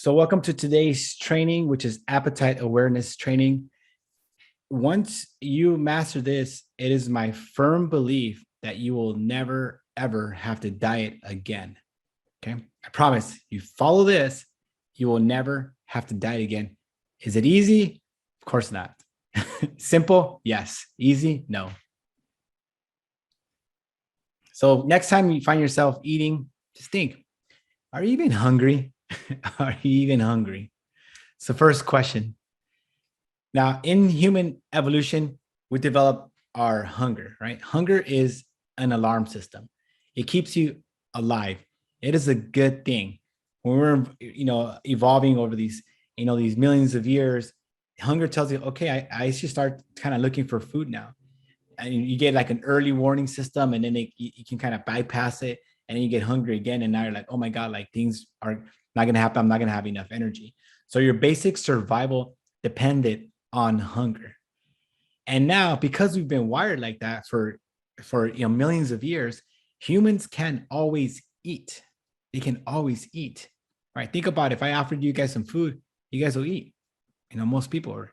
So, welcome to today's training, which is appetite awareness training. Once you master this, it is my firm belief that you will never, ever have to diet again. Okay. I promise you follow this, you will never have to diet again. Is it easy? Of course not. Simple? Yes. Easy? No. So, next time you find yourself eating, just think, are you even hungry? Are you even hungry? It's the first question. Now, in human evolution, we develop our hunger, right? Hunger is an alarm system. It keeps you alive. It is a good thing. When we're, evolving over these millions of years, hunger tells you, okay, I should start kind of looking for food now. And you get like an early warning system, and then you can kind of bypass it, and then you get hungry again, and now you're like, oh my god, like things are not going to happen. I'm not going to have enough energy. So your basic survival depended on hunger. And now, because we've been wired like that for millions of years, humans can always eat. They can always eat. Right? Think about it. If I offered you guys some food, you guys will eat. Most people are.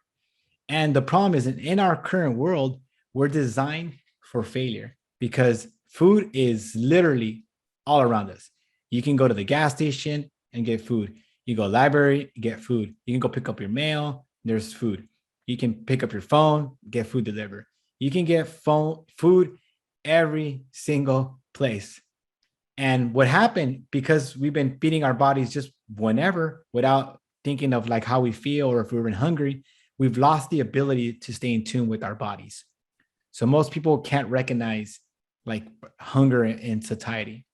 And the problem is, in our current world, we're designed for failure because food is literally all around us. You can go to the gas station and get food. You go to the library, get food. You can go pick up your mail, there's food. You can pick up your phone, get food delivered. You can get food every single place. And what happened, because we've been feeding our bodies just whenever without thinking of like how we feel or if we've been hungry, we've lost the ability to stay in tune with our bodies. So most people can't recognize like hunger in satiety.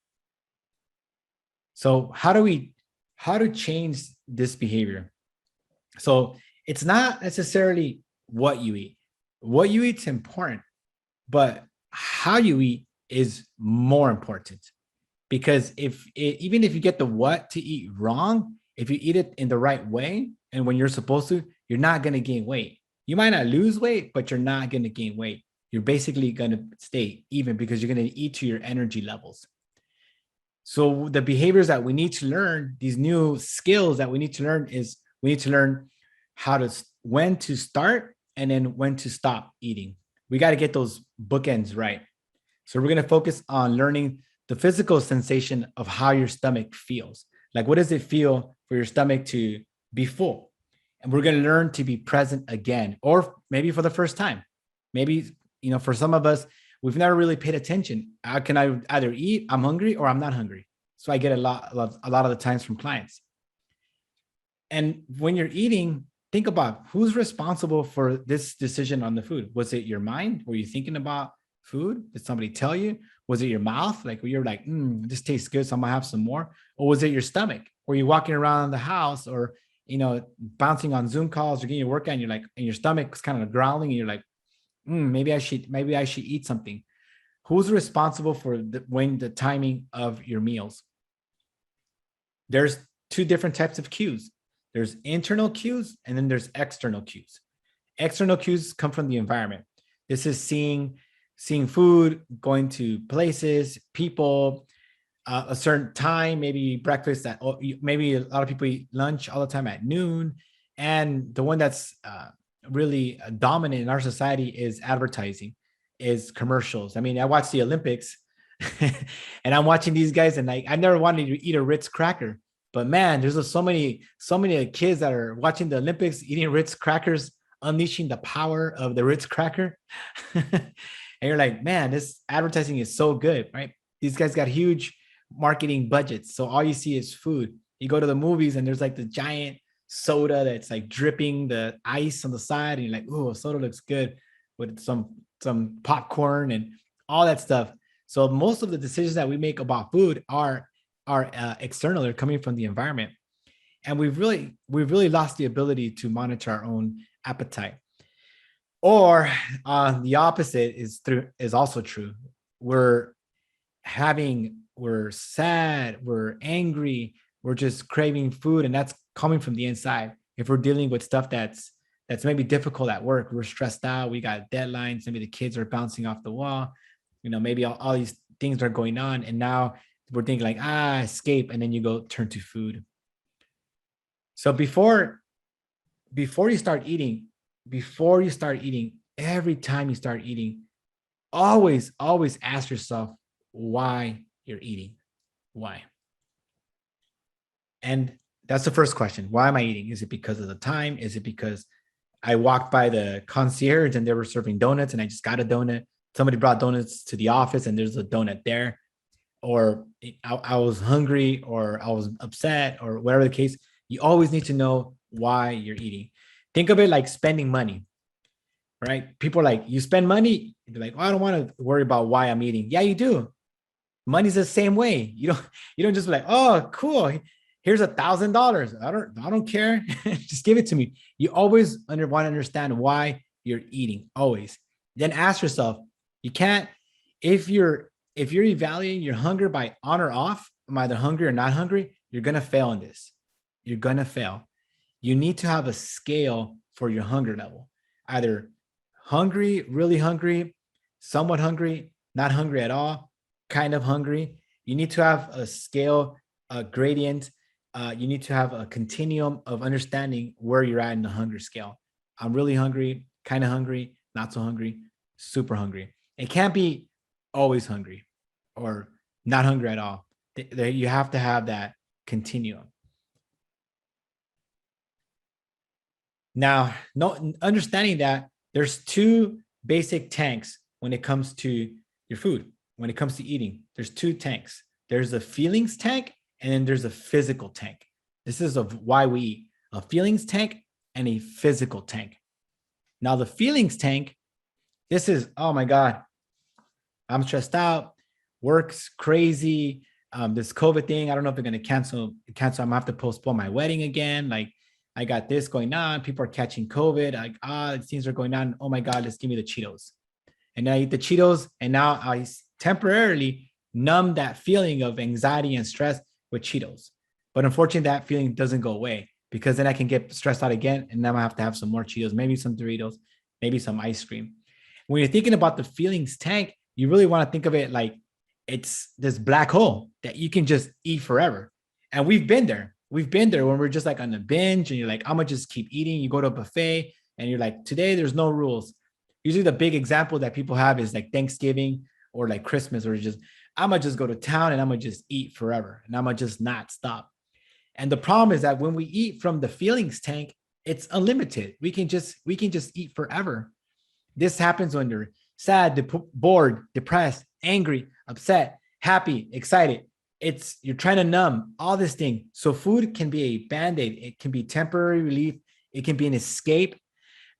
So how to change this behavior? So it's not necessarily what you eat. What you eat is important, but how you eat is more important. Because even if you get the what to eat wrong, if you eat it in the right way and when you're supposed to, you're not going to gain weight. You might not lose weight, but you're not going to gain weight. You're basically going to stay even because you're going to eat to your energy levels. So the behaviors that we need to learn, these new skills that we need to learn, is we need to learn when to start and then when to stop eating. We got to get those bookends right. So we're going to focus on learning the physical sensation of how your stomach feels. Like, what does it feel for your stomach to be full? And we're going to learn to be present again, or maybe for the first time. Maybe, for some of us, we've never really paid attention. How can I either eat, I'm hungry, or I'm not hungry? So I get a lot of the times from clients. And when you're eating, think about who's responsible for this decision on the food. Was it your mind? Were you thinking about food? Did somebody tell you? Was it your mouth? Like you're like, this tastes good, so I'm gonna have some more. Or was it your stomach? Were you walking around the house or bouncing on Zoom calls or getting your workout, and you're like, and your stomach's kind of growling, and you're like, maybe I should eat something. Who's responsible for when the timing of your meals? There's two different types of cues. There's internal cues and then there's external cues. External cues come from the environment. This is seeing food, going to places, people, a certain time, maybe breakfast maybe a lot of people eat lunch all the time at noon. And the one that's really dominant in our society is advertising, is commercials. I mean, I watch the Olympics and I'm watching these guys, and I never wanted to eat a Ritz cracker. But man, there's so many kids that are watching the Olympics, eating Ritz crackers, unleashing the power of the Ritz cracker. And you're like, man, this advertising is so good, right? These guys got huge marketing budgets. So all you see is food. You go to the movies and there's like the giant soda that's like dripping the ice on the side. And you're like, oh, soda looks good with some popcorn and all that stuff. So most of the decisions that we make about food are external. They're coming from the environment. And we've really lost the ability to monitor our own appetite. Or the opposite is also true. We're sad, we're angry, we're just craving food, and that's coming from the inside. If we're dealing with stuff that's maybe difficult at work, we're stressed out, we got deadlines, maybe the kids are bouncing off the wall, maybe all these things are going on, and now we're thinking like, escape, and then you go turn to food. So before you start eating, every time you start eating, always ask yourself why you're eating. Why? And that's the first question. Why am I eating? Is it because of the time? Is it because I walked by the concierge and they were serving donuts and I just got a donut? Somebody brought donuts to the office and there's a donut there. Or I was hungry or I was upset or whatever the case. You always need to know why you're eating. Think of it like spending money, right? People are like, you spend money, they're like, oh, I don't want to worry about why I'm eating. Yeah, you do. Money's the same way. You don't just be like, oh, cool. Here's $1,000. I don't care. Just give it to me. You always want to understand why you're eating. Always. Then ask yourself, you can't, if you're evaluating your hunger by on or off, am I either hungry or not hungry? You're gonna fail in this. You're gonna fail. You need to have a scale for your hunger level. Either hungry, really hungry, somewhat hungry, not hungry at all, kind of hungry. You need to have a scale, a gradient. You need to have a continuum of understanding where you're at in the hunger scale. I'm really hungry, kind of hungry, not so hungry, super hungry. It can't be always hungry or not hungry at all. You have to have that continuum. Now, no, understanding that there's two basic tanks when it comes to your food, when it comes to eating. There's two tanks. There's a feelings tank and then there's a physical tank. This is of why we eat: a feelings tank and a physical tank. Now, the feelings tank, this is, oh my God, I'm stressed out, work's crazy. This COVID thing, I don't know if they're gonna cancel. I'm gonna have to postpone my wedding again. Like, I got this going on. People are catching COVID. Like, things are going on. Oh my God, let's give me the Cheetos. And then I eat the Cheetos, and now I temporarily numb that feeling of anxiety and stress with Cheetos. But unfortunately, that feeling doesn't go away, because then I can get stressed out again, and then I have to have some more Cheetos, maybe some Doritos, maybe some ice cream. When you're thinking about the feelings tank, you really want to think of it like it's this black hole that you can just eat forever. And we've been there. We've been there when we're just like on a binge and you're like, I'm gonna just keep eating. You go to a buffet and you're like, today there's no rules. Usually the big example that people have is like Thanksgiving or like Christmas, or just, I'm gonna just go to town and I'm gonna just eat forever and I'm gonna just not stop. And the problem is that when we eat from the feelings tank, it's unlimited. We can just eat forever. This happens when you're sad, bored, depressed, angry, upset, happy, excited. You're trying to numb all this thing. So food can be a band-aid. It can be temporary relief. It can be an escape.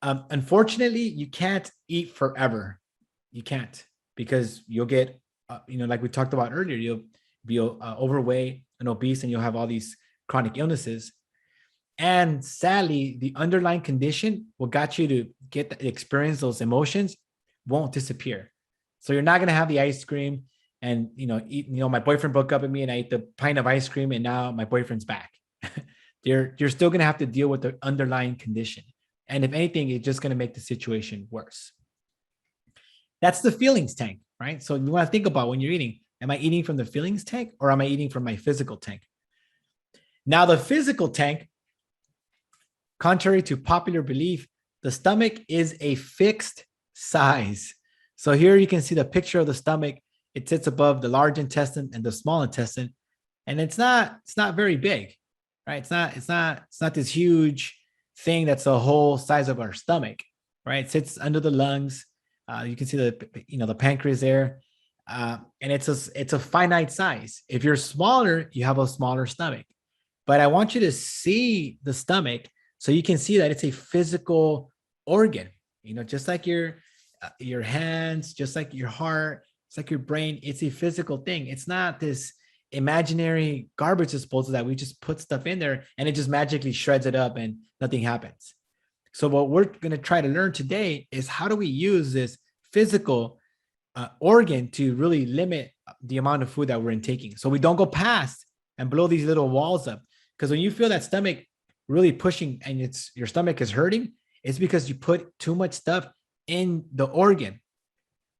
Unfortunately, you can't eat forever. You can't, because you'll get, like we talked about earlier, you'll be overweight and obese, and you'll have all these chronic illnesses. And sadly, the underlying condition, what got you to experience those emotions, won't disappear. So you're not gonna have the ice cream and eat. My boyfriend broke up with me, and I ate the pint of ice cream, and now my boyfriend's back. You're still gonna have to deal with the underlying condition, and if anything, it's just gonna make the situation worse. That's the feelings tank, right? So you want to think about when you're eating: am I eating from the feelings tank or am I eating from my physical tank? Now, the physical tank, contrary to popular belief, the stomach is a fixed size. So here you can see the picture of the stomach. It sits above the large intestine and the small intestine, and it's not very big, right? It's not this huge thing that's the whole size of our stomach, right? It sits under the lungs. You can see the pancreas there, and it's a finite size. If you're smaller, you have a smaller stomach. But I want you to see the stomach so you can see that it's a physical organ. Just like your hands, just like your heart, it's like your brain. It's a physical thing. It's not this imaginary garbage disposal that we just put stuff in there and it just magically shreds it up and nothing happens. So what we're going to try to learn today is how do we use this physical organ to really limit the amount of food that we're intaking, so we don't go past and blow these little walls up. Because when you feel that stomach really pushing and your stomach is hurting, it's because you put too much stuff in the organ.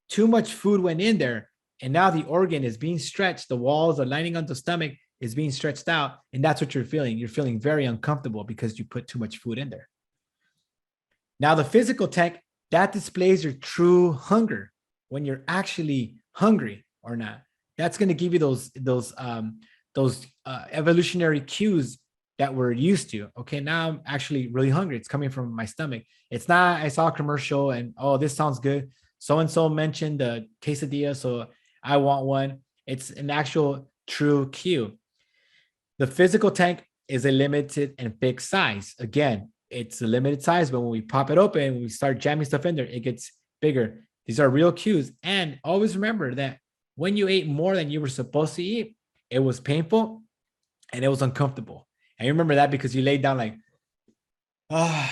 Too much food went in there, and now the organ is being stretched. The walls are lining on the stomach. is being stretched out, and that's what you're feeling. You're feeling very uncomfortable because you put too much food in there. Now, the physical tank, that displays your true hunger, when you're actually hungry or not. That's going to give you those evolutionary cues that we're used to. Okay, now I'm actually really hungry. It's coming from my stomach. It's not, I saw a commercial and, oh, this sounds good. So and so mentioned the quesadilla, so I want one. It's an actual true cue. The physical tank is a limited and fixed size. Again, it's a limited size, but when we pop it open, when we start jamming stuff in there, it gets bigger. These are real cues. And always remember that when you ate more than you were supposed to eat, it was painful and it was uncomfortable. And you remember that because you laid down like, oh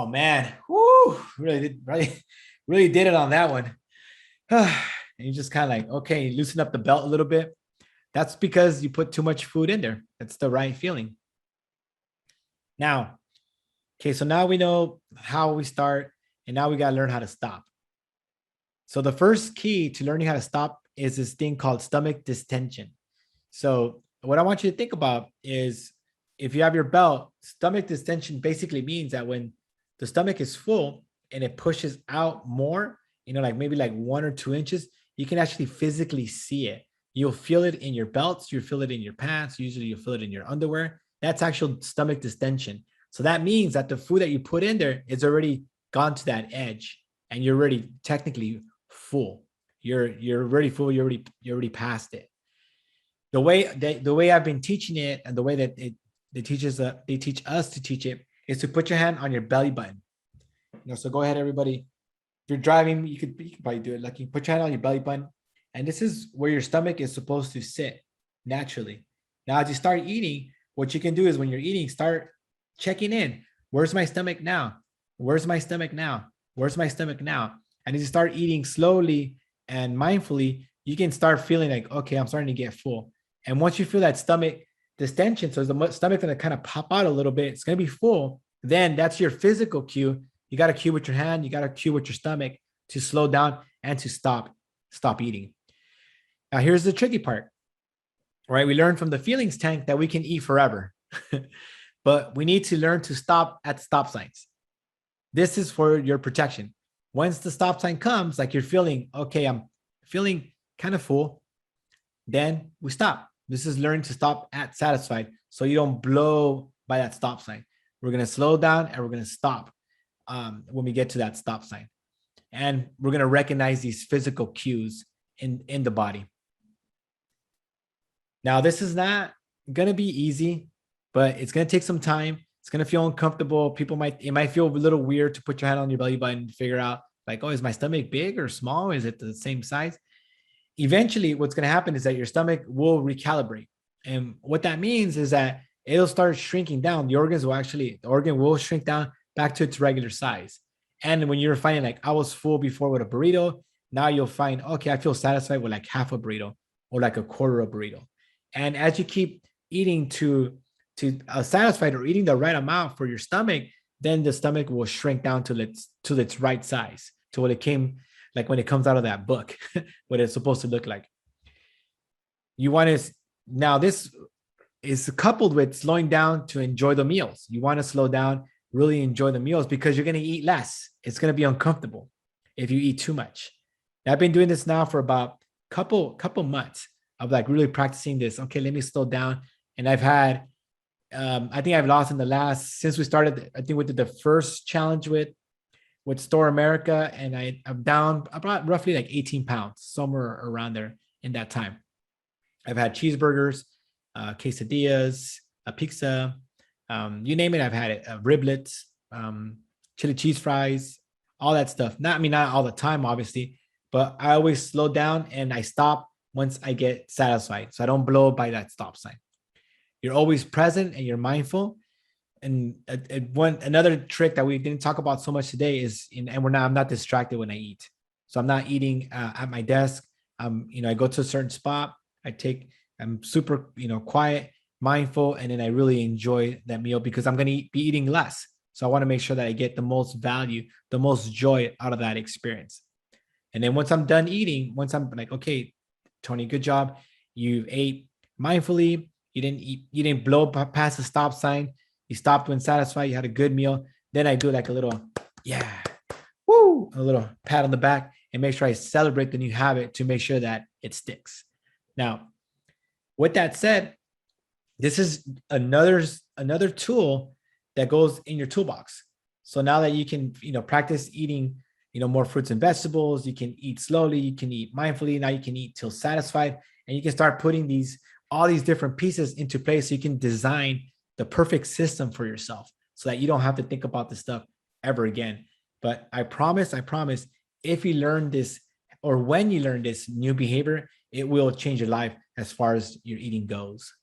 man, whoo, really did it on that one. And you just kind of like, okay, loosen up the belt a little bit. That's because you put too much food in there. That's the right feeling. Now, okay, so now we know how we start, and now we got to learn how to stop. So the first key to learning how to stop is this thing called stomach distension. So what I want you to think about is, if you have your belt, stomach distension basically means that when the stomach is full and it pushes out more, like maybe like 1 or 2 inches, you can actually physically see it. You'll feel it in your belts, you'll feel it in your pants, usually you'll feel it in your underwear. That's actual stomach distension. So that means that the food that you put in there is already gone to that edge, and you're already technically full. You're already full, you're already past it. The way I've been teaching it, and the way that they teach us to teach it, is to put your hand on your belly button. So go ahead, everybody. If you're driving, you could probably do it. Like, you put your hand on your belly button, and this is where your stomach is supposed to sit naturally. Now, as you start eating, what you can do is, when you're eating, start checking in. Where's my stomach now? Where's my stomach now? Where's my stomach now? And as you start eating slowly and mindfully, you can start feeling like, okay, I'm starting to get full. And once you feel that stomach distension, so the stomach going to kind of pop out a little bit, it's going to be full, then that's your physical cue. You got to cue with your hand, you got to cue with your stomach to slow down and to stop eating. Now, here's the tricky part, right? We learned from the feelings tank that we can eat forever, but we need to learn to stop at stop signs. This is for your protection. Once the stop sign comes, like you're feeling, okay, I'm feeling kind of full, then we stop. This is learning to stop at satisfied, so you don't blow by that stop sign. We're going to slow down and we're going to stop when we get to that stop sign. And we're going to recognize these physical cues in the body. Now, this is not going to be easy, but it's going to take some time. It's going to feel uncomfortable. It might feel a little weird to put your hand on your belly button to figure out, like, oh, is my stomach big or small? Is it the same size? Eventually, what's going to happen is that your stomach will recalibrate. And what that means is that it'll start shrinking down. The organ will shrink down back to its regular size. And when you're finding like, I was full before with a burrito, now you'll find, okay, I feel satisfied with like half a burrito or like a quarter of a burrito. And as you keep eating to satisfied, or eating the right amount for your stomach, then the stomach will shrink down to its right size, to what it came like when it comes out of that book, what it's supposed to look like. Now this is coupled with slowing down to enjoy the meals. You want to slow down, really enjoy the meals, because you're going to eat less. It's going to be uncomfortable if you eat too much. I've been doing this now for about couple months of like really practicing this. Okay, let me slow down. And I've had, I think I've lost since we started, I think we did the first challenge with Store America, and I'm down about roughly like 18 pounds, somewhere around there in that time. I've had cheeseburgers, quesadillas, a pizza, you name it, I've had it, riblets, chili cheese fries, all that stuff. Not all the time, obviously, but I always slow down and I stop once I get satisfied, so I don't blow by that stop sign. You're always present and you're mindful. And another trick that we didn't talk about so much today is, I'm not distracted when I eat. So I'm not eating at my desk. I go to a certain spot. I'm super, quiet, mindful, and then I really enjoy that meal because I'm going to be eating less. So I want to make sure that I get the most value, the most joy out of that experience. And then once I'm done eating, once I'm like, okay, Tony, good job. You ate mindfully. You didn't blow past the stop sign. You stopped when satisfied. You had a good meal. Then I do like a little, yeah, woo, a little pat on the back and make sure I celebrate the new habit to make sure that it sticks. Now, with that said, this is another tool that goes in your toolbox. So now that you can, practice eating, more fruits and vegetables, you can eat slowly, you can eat mindfully. Now you can eat till satisfied, and you can start putting all these different pieces into place so you can design the perfect system for yourself so that you don't have to think about this stuff ever again. But I promise, if you learn this, or when you learn this new behavior, it will change your life as far as your eating goes.